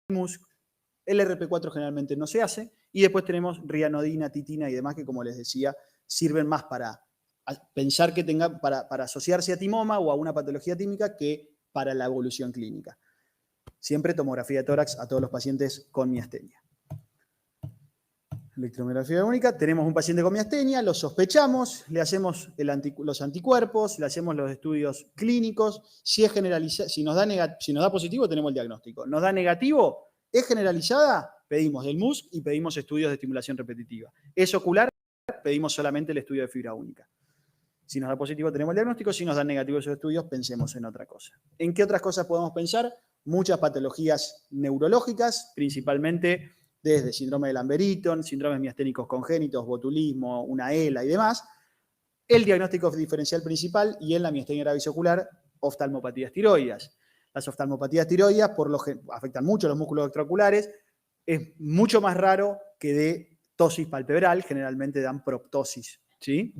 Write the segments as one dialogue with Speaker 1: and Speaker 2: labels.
Speaker 1: MUSC, el RP4 generalmente no se hace, y después tenemos rianodina, titina y demás que, como les decía, sirven más para pensar que tenga, para asociarse a timoma o a una patología tímica que para la evolución clínica. Siempre tomografía de tórax a todos los pacientes con miastenia. Electromiografía única, tenemos un paciente con miastenia, lo sospechamos, le hacemos los anticuerpos, le hacemos los estudios clínicos, si es generalizada, si nos da positivo tenemos el diagnóstico, nos da negativo, es generalizada, pedimos el MUSC y pedimos estudios de estimulación repetitiva. Es ocular, pedimos solamente el estudio de fibra única. Si nos da positivo tenemos el diagnóstico, si nos dan negativo esos estudios pensemos en otra cosa. ¿En qué otras cosas podemos pensar? Muchas patologías neurológicas, principalmente desde síndrome de Lamberton, síndromes miasténicos congénitos, botulismo, una ELA y demás. El diagnóstico diferencial principal y en la miastenia gravis ocular, oftalmopatías tiroides. Las oftalmopatías tiroides afectan mucho los músculos extraoculares, es mucho más raro que de ptosis palpebral, generalmente dan proptosis, ¿sí?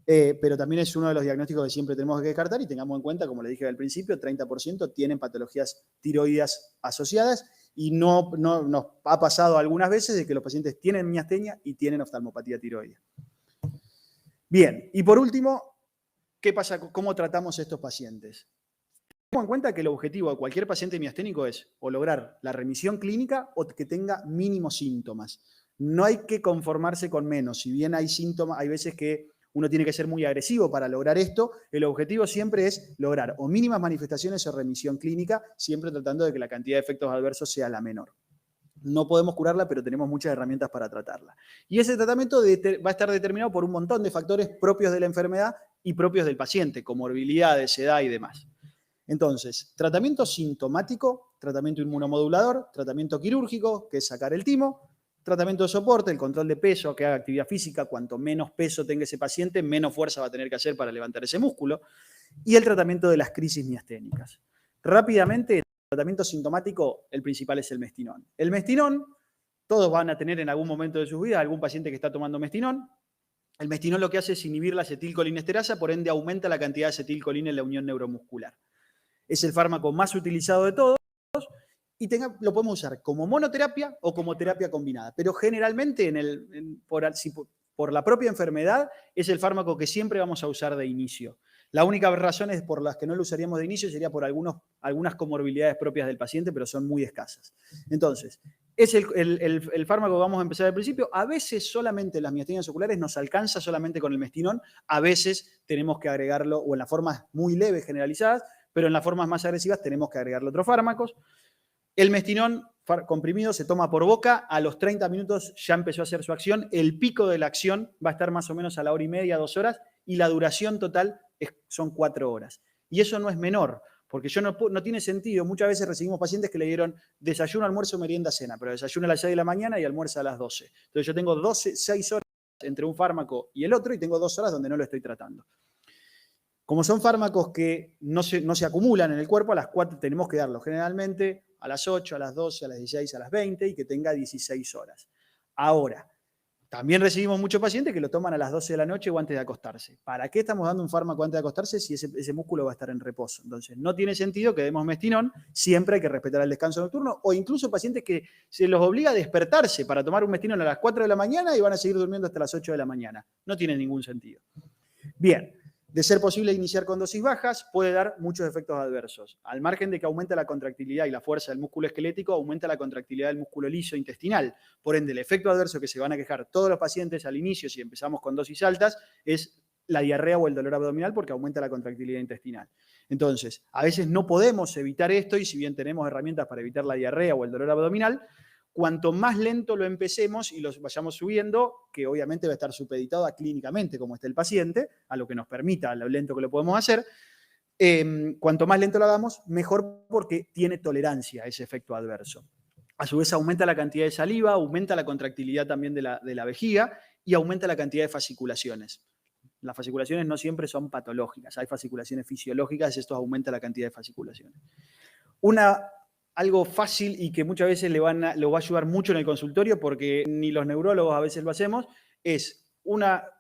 Speaker 1: Pero también es uno de los diagnósticos que siempre tenemos que descartar y tengamos en cuenta, como le dije al principio, 30% tienen patologías tiroides asociadas y no nos ha pasado algunas veces de que los pacientes tienen miastenia y tienen oftalmopatía tiroidea. Bien, y por último, ¿qué pasa? ¿Cómo tratamos a estos pacientes? Tengamos en cuenta que el objetivo de cualquier paciente miasténico es o lograr la remisión clínica o que tenga mínimos síntomas. No hay que conformarse con menos. Si bien hay síntomas, hay veces que uno tiene que ser muy agresivo para lograr esto, el objetivo siempre es lograr o mínimas manifestaciones o remisión clínica, siempre tratando de que la cantidad de efectos adversos sea la menor. No podemos curarla, pero tenemos muchas herramientas para tratarla. Y ese tratamiento va a estar determinado por un montón de factores propios de la enfermedad y propios del paciente, comorbilidades, edad y demás. Entonces, tratamiento sintomático, tratamiento inmunomodulador, tratamiento quirúrgico, que es sacar el timo, tratamiento de soporte, el control de peso, que haga actividad física, cuanto menos peso tenga ese paciente, menos fuerza va a tener que hacer para levantar ese músculo, y el tratamiento de las crisis miasténicas. Rápidamente, el tratamiento sintomático, el principal es el mestinón. El mestinón, todos van a tener en algún momento de sus vidas algún paciente que está tomando mestinón. El mestinón lo que hace es inhibir la acetilcolinesterasa, por ende aumenta la cantidad de acetilcolina en la unión neuromuscular. Es el fármaco más utilizado de todos y lo podemos usar como monoterapia o como terapia combinada. Pero generalmente, por la propia enfermedad, es el fármaco que siempre vamos a usar de inicio. La única razón por las que no lo usaríamos de inicio sería por algunas comorbilidades propias del paciente, pero son muy escasas. Entonces, es el fármaco que vamos a empezar al principio. A veces solamente las miastenias oculares nos alcanza solamente con el mestinón. A veces tenemos que agregarlo, o en las formas muy leves generalizadas, pero en las formas más agresivas tenemos que agregarle otros fármacos. El mestinón comprimido se toma por boca, a los 30 minutos ya empezó a hacer su acción, el pico de la acción va a estar más o menos a la hora y media, 2 horas, y la duración total son 4 horas. Y eso no es menor, porque no tiene sentido. Muchas veces recibimos pacientes que le dieron desayuno, almuerzo, merienda, cena, pero desayuno a las 6 de la mañana y almuerza a las 12. Entonces yo tengo 6 horas entre un fármaco y el otro y tengo 2 horas donde no lo estoy tratando. Como son fármacos que no se acumulan en el cuerpo, a las 4 tenemos que darlos generalmente a las 8, a las 12, a las 16, a las 20 y que tenga 16 horas. Ahora, también recibimos muchos pacientes que lo toman a las 12 de la noche o antes de acostarse. ¿Para qué estamos dando un fármaco antes de acostarse si ese músculo va a estar en reposo? Entonces, no tiene sentido que demos mestinón, siempre hay que respetar el descanso nocturno, o incluso pacientes que se los obliga a despertarse para tomar un mestinón a las 4 de la mañana y van a seguir durmiendo hasta las 8 de la mañana. No tiene ningún sentido. Bien. De ser posible iniciar con dosis bajas, puede dar muchos efectos adversos. Al margen de que aumenta la contractilidad y la fuerza del músculo esquelético, aumenta la contractilidad del músculo liso intestinal. Por ende, el efecto adverso que se van a quejar todos los pacientes al inicio, si empezamos con dosis altas, es la diarrea o el dolor abdominal porque aumenta la contractilidad intestinal. Entonces, a veces no podemos evitar esto y si bien tenemos herramientas para evitar la diarrea o el dolor abdominal, cuanto más lento lo empecemos y los vayamos subiendo, que obviamente va a estar supeditado a clínicamente cómo esté el paciente, a lo que nos permita, a lo lento que lo podemos hacer, cuanto más lento lo hagamos, mejor porque tiene tolerancia a ese efecto adverso. A su vez aumenta la cantidad de saliva, aumenta la contractilidad también de la vejiga y aumenta la cantidad de fasciculaciones. Las fasciculaciones no siempre son patológicas, hay fasciculaciones fisiológicas y esto aumenta la cantidad de fasciculaciones. Algo fácil y que muchas veces lo va a ayudar mucho en el consultorio porque ni los neurólogos a veces lo hacemos, es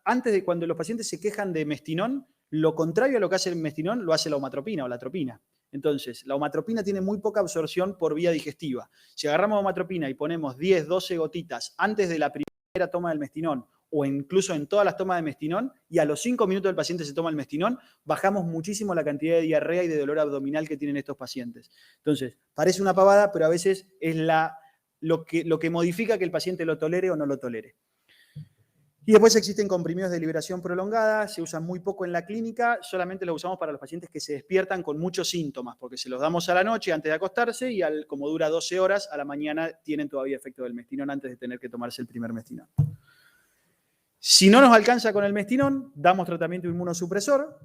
Speaker 1: antes de cuando los pacientes se quejan de mestinón, lo contrario a lo que hace el mestinón lo hace la omatropina o la atropina. Entonces, la omatropina tiene muy poca absorción por vía digestiva. Si agarramos omatropina y ponemos 10, 12 gotitas antes de la primera toma del mestinón, o incluso en todas las tomas de mestinón, y a los 5 minutos el paciente se toma el mestinón, bajamos muchísimo la cantidad de diarrea y de dolor abdominal que tienen estos pacientes. Entonces, parece una pavada, pero a veces es lo que modifica que el paciente lo tolere o no lo tolere. Y después existen comprimidos de liberación prolongada, se usan muy poco en la clínica, solamente los usamos para los pacientes que se despiertan con muchos síntomas, porque se los damos a la noche antes de acostarse y como dura 12 horas, a la mañana tienen todavía efecto del mestinón antes de tener que tomarse el primer mestinón. Si no nos alcanza con el mestinón, damos tratamiento inmunosupresor.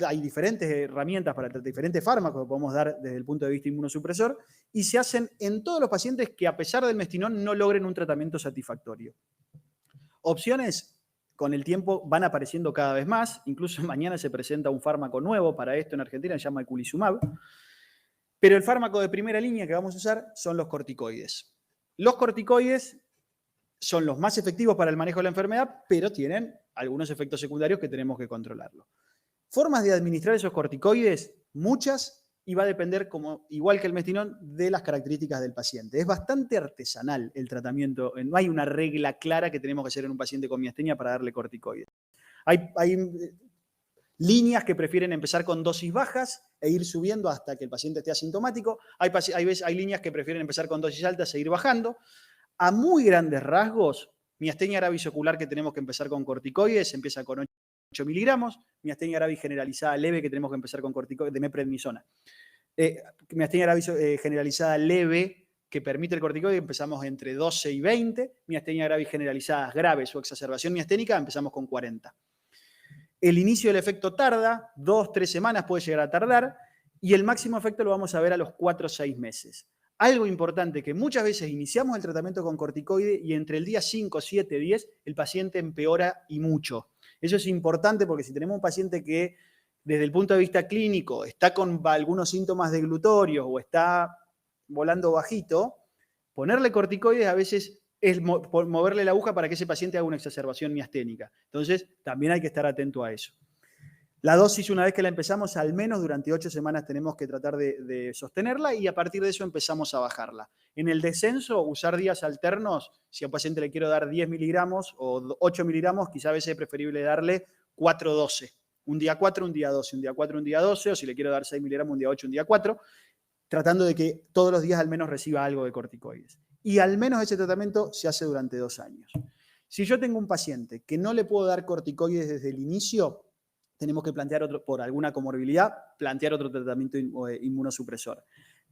Speaker 1: Hay diferentes herramientas para diferentes fármacos que podemos dar desde el punto de vista inmunosupresor y se hacen en todos los pacientes que a pesar del mestinón no logren un tratamiento satisfactorio. Opciones con el tiempo van apareciendo cada vez más, incluso mañana se presenta un fármaco nuevo para esto en Argentina, se llama eculizumab, pero el fármaco de primera línea que vamos a usar son los corticoides. Los corticoides son los más efectivos para el manejo de la enfermedad, pero tienen algunos efectos secundarios que tenemos que controlarlo. Formas de administrar esos corticoides, muchas, y va a depender, igual que el mestinón, de las características del paciente. Es bastante artesanal el tratamiento, no hay una regla clara que tenemos que hacer en un paciente con miastenia para darle corticoides. Hay líneas que prefieren empezar con dosis bajas e ir subiendo hasta que el paciente esté asintomático. Hay líneas que prefieren empezar con dosis altas e ir bajando. A muy grandes rasgos, miastenia gravis ocular que tenemos que empezar con corticoides, empieza con 8 miligramos, miastenia gravis generalizada leve que tenemos que empezar con corticoides de meprednisona. Miastenia gravis generalizada leve que permite el corticoide empezamos entre 12 y 20, miastenia gravis generalizadas graves o exacerbación miasténica empezamos con 40. El inicio del efecto tarda, 2-3 semanas puede llegar a tardar, y el máximo efecto lo vamos a ver a los 4 o 6 meses. Algo importante, que muchas veces iniciamos el tratamiento con corticoide y entre el día 5, 7, 10, el paciente empeora y mucho. Eso es importante porque si tenemos un paciente que desde el punto de vista clínico está con algunos síntomas de glutorio o está volando bajito, ponerle corticoides a veces es moverle la aguja para que ese paciente haga una exacerbación miasténica. Entonces, también hay que estar atento a eso. La dosis, una vez que la empezamos, al menos durante 8 semanas tenemos que tratar de sostenerla y a partir de eso empezamos a bajarla. En el descenso, usar días alternos, si a un paciente le quiero dar 10 miligramos o 8 miligramos, quizá a veces es preferible darle 4-12. Un día 4, un día 12, un día 4, un día 12, o si le quiero dar 6 miligramos, un día 8, un día 4, tratando de que todos los días al menos reciba algo de corticoides. Y al menos ese tratamiento se hace durante 2 años. Si yo tengo un paciente que no le puedo dar corticoides desde el inicio, tenemos que plantear por alguna comorbilidad, plantear otro tratamiento inmunosupresor.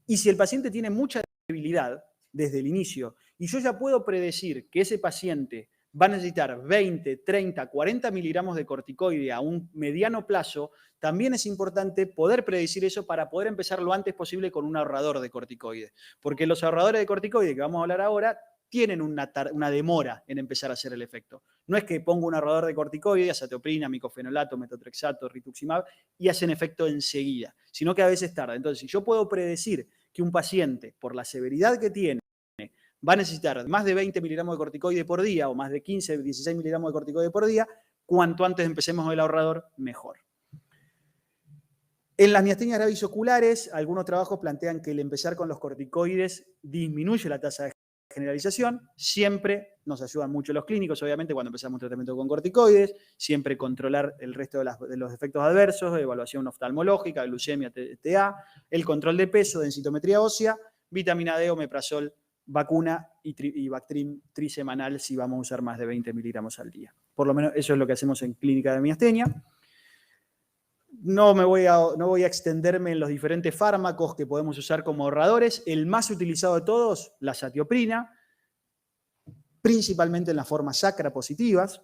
Speaker 1: Y si el paciente tiene mucha debilidad desde el inicio, y yo ya puedo predecir que ese paciente va a necesitar 20, 30, 40 miligramos de corticoide a un mediano plazo, también es importante poder predecir eso para poder empezar lo antes posible con un ahorrador de corticoide. Porque los ahorradores de corticoide que vamos a hablar ahora tienen una demora en empezar a hacer el efecto. No es que pongo un ahorrador de corticoides, azatioprina, micofenolato, metotrexato, rituximab, y hacen efecto enseguida, sino que a veces tarda. Entonces, si yo puedo predecir que un paciente, por la severidad que tiene, va a necesitar más de 20 miligramos de corticoide por día o más de 15, 16 miligramos de corticoide por día, cuanto antes empecemos el ahorrador, mejor. En las miastenias gravis oculares, algunos trabajos plantean que el empezar con los corticoides disminuye la tasa de generalización. Siempre nos ayudan mucho los clínicos, obviamente, cuando empezamos un tratamiento con corticoides, siempre controlar el resto de los efectos adversos, evaluación oftalmológica, glucemia, TTA, el control de peso, densitometría ósea, vitamina D, omeprazol, vacuna y Bactrim trisemanal si vamos a usar más de 20 miligramos al día. Por lo menos eso es lo que hacemos en clínica de miastenia. No voy a extenderme en los diferentes fármacos que podemos usar como ahorradores. El más utilizado de todos, la azatioprina, principalmente en las formas sacra positivas,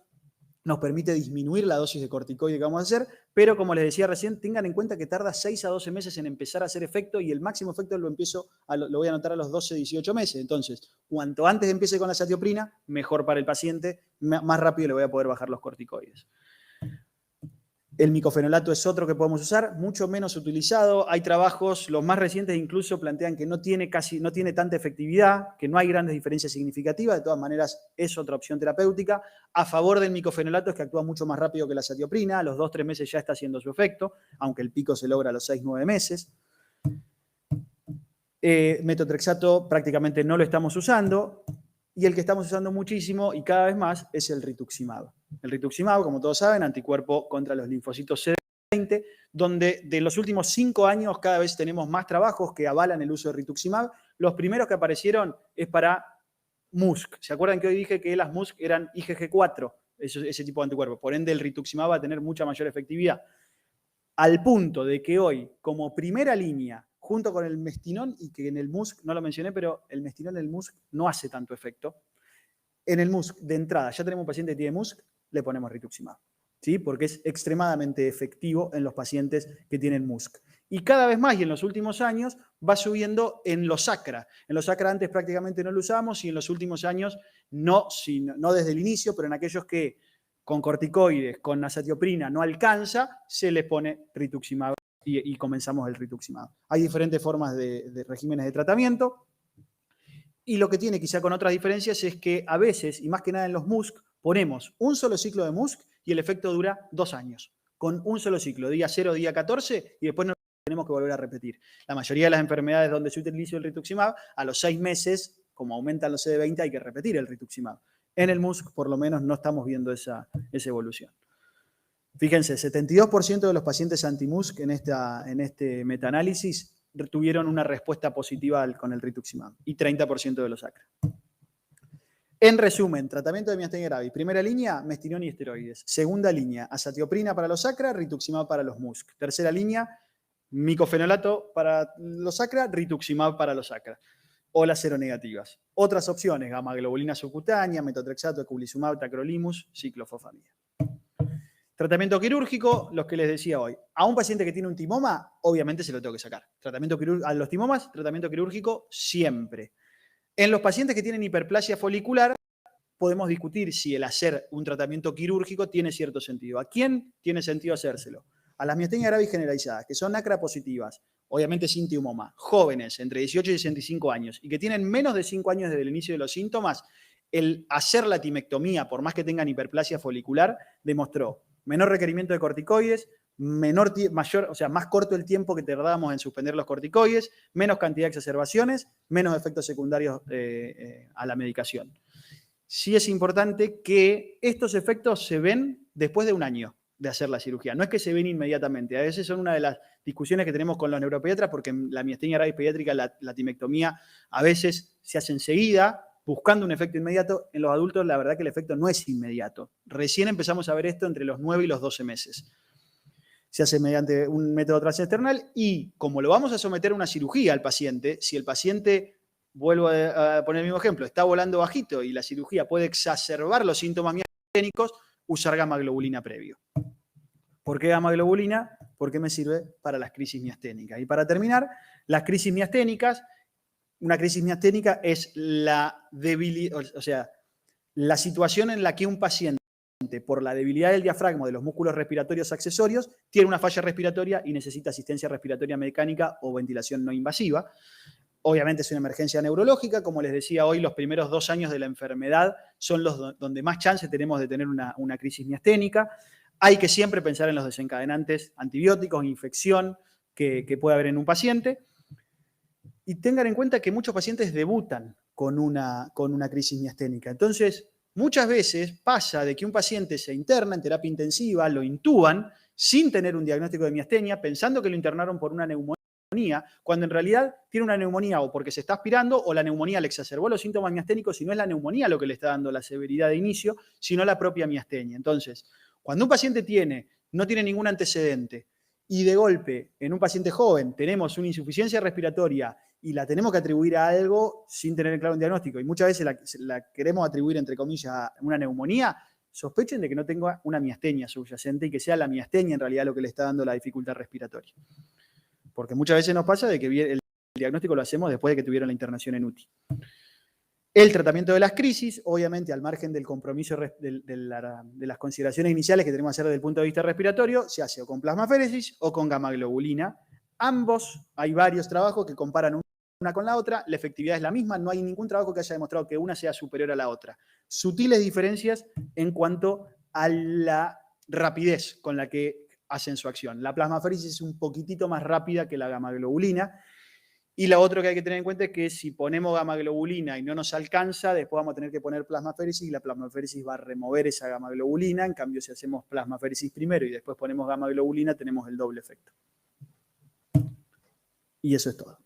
Speaker 1: nos permite disminuir la dosis de corticoide que vamos a hacer, pero como les decía recién, tengan en cuenta que tarda 6 a 12 meses en empezar a hacer efecto y el máximo efecto lo voy a notar a los 12, 18 meses. Entonces, cuanto antes empiece con la azatioprina, mejor para el paciente, más rápido le voy a poder bajar los corticoides. El micofenolato es otro que podemos usar, mucho menos utilizado. Hay trabajos, los más recientes incluso plantean que no tiene tanta efectividad, que no hay grandes diferencias significativas. De todas maneras, es otra opción terapéutica. A favor del micofenolato es que actúa mucho más rápido que la azatioprina. A los 2-3 meses ya está haciendo su efecto, aunque el pico se logra a los 6-9 meses. Metotrexato prácticamente no lo estamos usando. Y el que estamos usando muchísimo y cada vez más es el rituximab. El rituximab, como todos saben, anticuerpo contra los linfocitos CD20, donde de los últimos 5 años cada vez tenemos más trabajos que avalan el uso de rituximab. Los primeros que aparecieron es para MuSK. ¿Se acuerdan que hoy dije que las MuSK eran IgG4? Ese tipo de anticuerpo. Por ende, el rituximab va a tener mucha mayor efectividad. Al punto de que hoy, como primera línea, junto con el mestinón, y que en el MuSK, no lo mencioné, pero el mestinón en el MuSK no hace tanto efecto. En el MuSK, de entrada, ya tenemos un paciente que tiene MuSK, le ponemos rituximab, ¿sí? Porque es extremadamente efectivo en los pacientes que tienen MuSK. Y cada vez más, y en los últimos años, va subiendo en los sacra. En los sacra antes prácticamente no lo usábamos, y en los últimos años, no desde el inicio, pero en aquellos que con corticoides, con azatioprina no alcanza, se les pone rituximab y comenzamos el rituximab. Hay diferentes formas de regímenes de tratamiento. Y lo que tiene quizá con otras diferencias es que a veces, y más que nada en los MuSK, ponemos un solo ciclo de MuSK y el efecto dura 2 años. Con un solo ciclo, día 0, día 14, y después no tenemos que volver a repetir. La mayoría de las enfermedades donde se utiliza el rituximab, a los 6 meses, como aumentan los CD20, hay que repetir el rituximab. En el MuSK, por lo menos, no estamos viendo esa evolución. Fíjense, 72% de los pacientes anti-MuSK en este metaanálisis tuvieron una respuesta positiva con el rituximab y 30% de los sacra. En resumen, tratamiento de miastenia gravis. Primera línea, mestinón y esteroides. Segunda línea, azatioprina para los sacra, rituximab para los MuSK. Tercera línea, micofenolato para los sacra, rituximab para los sacra. O las seronegativas. Otras opciones, gamma-globulina subcutánea, metotrexato, eculizumab, tacrolimus, ciclofosfamida. Tratamiento quirúrgico, los que les decía hoy. A un paciente que tiene un timoma, obviamente se lo tengo que sacar. A los timomas, tratamiento quirúrgico siempre. En los pacientes que tienen hiperplasia folicular, podemos discutir si el hacer un tratamiento quirúrgico tiene cierto sentido. ¿A quién tiene sentido hacérselo? A las miastenias gravis generalizadas, que son NACRA positivas, obviamente sin timoma, jóvenes, entre 18 y 65 años, y que tienen menos de 5 años desde el inicio de los síntomas, el hacer la timectomía, por más que tengan hiperplasia folicular, demostró menor requerimiento de corticoides, más corto el tiempo que tardábamos en suspender los corticoides, menos cantidad de exacerbaciones, menos efectos secundarios a la medicación. Sí es importante que estos efectos se ven después de un año de hacer la cirugía. No es que se ven inmediatamente. A veces son una de las discusiones que tenemos con los neuropediatras, porque en la miastenia gravis pediátrica la timectomía a veces se hace enseguida, buscando un efecto inmediato. En los adultos la verdad que el efecto no es inmediato. Recién empezamos a ver esto entre los 9 y los 12 meses. Se hace mediante un método transesternal y como lo vamos a someter a una cirugía al paciente, si el paciente, vuelvo a poner el mismo ejemplo, está volando bajito y la cirugía puede exacerbar los síntomas miasténicos, usar gamma-globulina previo. ¿Por qué gamma-globulina? Porque me sirve para las crisis miasténicas. Y para terminar, las crisis miasténicas. Una crisis miasténica es la debilidad, o sea, la situación en la que un paciente, por la debilidad del diafragma de los músculos respiratorios accesorios, tiene una falla respiratoria y necesita asistencia respiratoria mecánica o ventilación no invasiva. Obviamente es una emergencia neurológica. Como les decía hoy, los primeros 2 años de la enfermedad son los donde más chance tenemos de tener una crisis miasténica. Hay que siempre pensar en los desencadenantes antibióticos, infección que puede haber en un paciente. Y tengan en cuenta que muchos pacientes debutan con una crisis miasténica. Entonces, muchas veces pasa de que un paciente se interna en terapia intensiva, lo intuban sin tener un diagnóstico de miastenia, pensando que lo internaron por una neumonía, cuando en realidad tiene una neumonía o porque se está aspirando o la neumonía le exacerbó los síntomas miasténicos y no es la neumonía lo que le está dando la severidad de inicio, sino la propia miastenia. Entonces, cuando un paciente no tiene ningún antecedente y de golpe en un paciente joven tenemos una insuficiencia respiratoria y la tenemos que atribuir a algo sin tener claro un diagnóstico, y muchas veces la queremos atribuir, entre comillas, a una neumonía, sospechen de que no tenga una miastenia subyacente y que sea la miastenia en realidad lo que le está dando la dificultad respiratoria. Porque muchas veces nos pasa de que el diagnóstico lo hacemos después de que tuvieron la internación en UTI. El tratamiento de las crisis, obviamente al margen del compromiso de las consideraciones iniciales que tenemos que hacer desde el punto de vista respiratorio, se hace o con plasmaféresis o con gamma-globulina. Ambos, hay varios trabajos que comparan una con la otra, la efectividad es la misma, no hay ningún trabajo que haya demostrado que una sea superior a la otra. Sutiles diferencias en cuanto a la rapidez con la que hacen su acción. La plasmaféresis es un poquitito más rápida que la gamma-globulina Y lo otro que hay que tener en cuenta es que si ponemos gamma-globulina y no nos alcanza, después vamos a tener que poner plasmaféresis y la plasmaféresis va a remover esa gamma-globulina. En cambio, si hacemos plasmaféresis primero y después ponemos gamma-globulina, tenemos el doble efecto. Y eso es todo.